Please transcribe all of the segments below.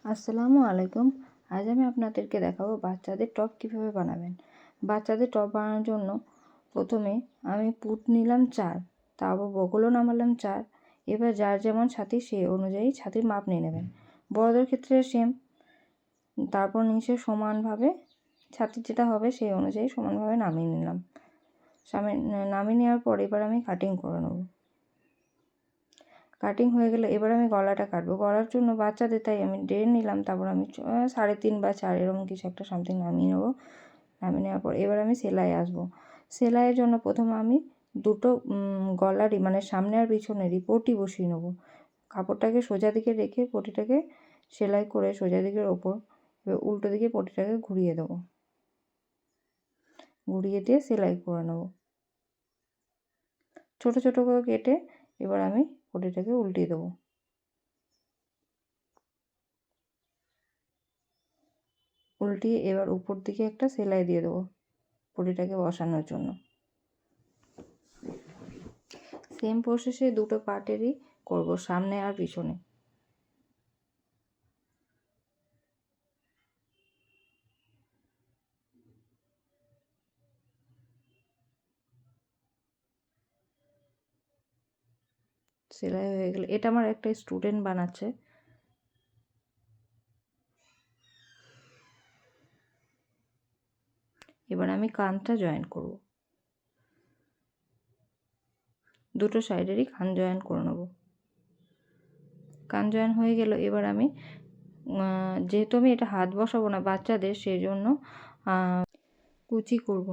আসসালামু আলাইকুম। আজ আমি আপনাদেরকে দেখাবো বাচ্চাদের টপ কীভাবে বানাবেন। বাচ্চাদের টপ বানানোর জন্য প্রথমে আমি পুট নিলাম 4, তারপর বগলও নামালাম 4। এবার যার যেমন ছাতি সেই অনুযায়ী ছাতির মাপ নিয়ে নেবেন। বড়দের ক্ষেত্রে সেম। তারপর নিচে সমানভাবে ছাতি যেটা হবে সেই অনুযায়ী সমানভাবে নামিয়ে নিলাম। নামিয়ে নেওয়ার পর এবার আমি কাটিং করে নেব। কাটিং হয়ে গেলে এবার আমি গলাটা কাটবো। গলার জন্য বাচ্চাদের তাই আমি 1.5 নিলাম, তারপর আমি 3.5 বা 4 এরকম কিছু একটা সামথিং নামিয়ে নেবো। নামিয়ে নেওয়ার পর এবার আমি সেলাই আসবো। সেলাইয়ের জন্য প্রথমে আমি দুটো গলারই মানে সামনে আর পিছনেরই পটি বসিয়ে নেবো। কাপড়টাকে সোজা দিকে রেখে পটিটাকে সেলাই করে সোজা দিকের ওপর এবার উল্টো দিকে পটিটাকে ঘুরিয়ে দেবো। ঘুরিয়ে দিয়ে সেলাই করে নেবো। ছোট ছোট করে কেটে এবার আমি পটিটাকে উল্টিয়ে দেবো। উল্টিয়ে এবার উপর দিকে একটা সেলাই দিয়ে দেবো পটিটাকে বসানোর জন্য। সেম প্রসেসে দুটো পার্টেরই করব, সামনে আর পিছনে। সেলাই হয়ে গেলে এটা আমার একটা স্টুডেন্ট বানাচ্ছে। এবার আমি কানটা জয়েন করব। দুটো সাইডেরই কান জয়েন করে নেব। কান জয়েন হয়ে গেল এবার আমি যেহেতু আমি এটা হাত বসাবো না বাচ্চাদের, সেই জন্য কুচি করব।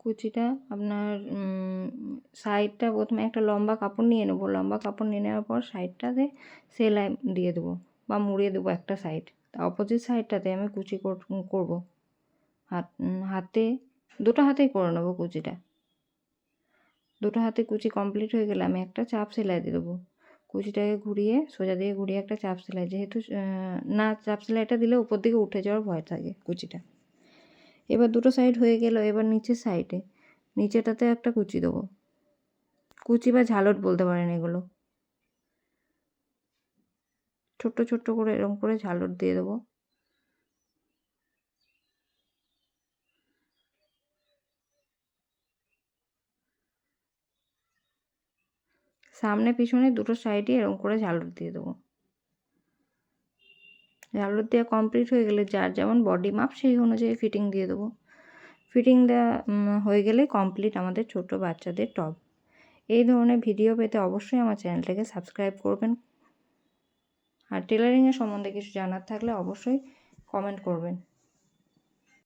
কুচিটা আপনার সাইডটা প্রথমে একটা লম্বা কাপড় নিয়ে নেবো। লম্বা কাপড় নিয়ে নেওয়ার পর সাইডটাতে সেলাই দিয়ে দেবো বা মুড়িয়ে দেবো একটা সাইড। অপোজিট সাইডটাতে আমি কুচি করব। হাতে দুটো হাতেই করে নেবো কুচিটা। দুটো হাতে কুচি কমপ্লিট হয়ে গেলে আমি একটা চাপ সেলাই দিয়ে দেবো। কুচিটাকে ঘুরিয়ে সোজা দিকে ঘুরিয়ে একটা চাপ সেলাই, যেহেতু না চাপ সেলাইটা দিলে উপর দিকে উঠে যাওয়ার ভয় থাকে কুচিটা। এবার দুটো সাইড হয়ে গেল, এবার নিচের সাইডে নিচেটাতে একটা কুচি দেবো। কুচি বা ঝালট বলতে পারেন এগুলো। ছোট্ট ছোট্ট করে এরকম করে ঝালট দিয়ে দেবো। সামনে পিছনে দুটো সাইডে এরকম করে ঝালট দিয়ে দেবো। ঝালট দেওয়া কমপ্লিট হয়ে গেলে যার যেমন বডি মাপ সেই অনুযায়ী ফিটিং দিয়ে দেবো। ফিটিং দেওয়া হয়ে গেলে কমপ্লিট আমাদের ছোট বাচ্চাদের টপ। এই ধরনের ভিডিও পেতে অবশ্যই আমার চ্যানেলটাকে সাবস্ক্রাইব করবেন। আর টেলারিংয়ের সম্বন্ধে কিছু জানার থাকলে অবশ্যই কমেন্ট করবেন।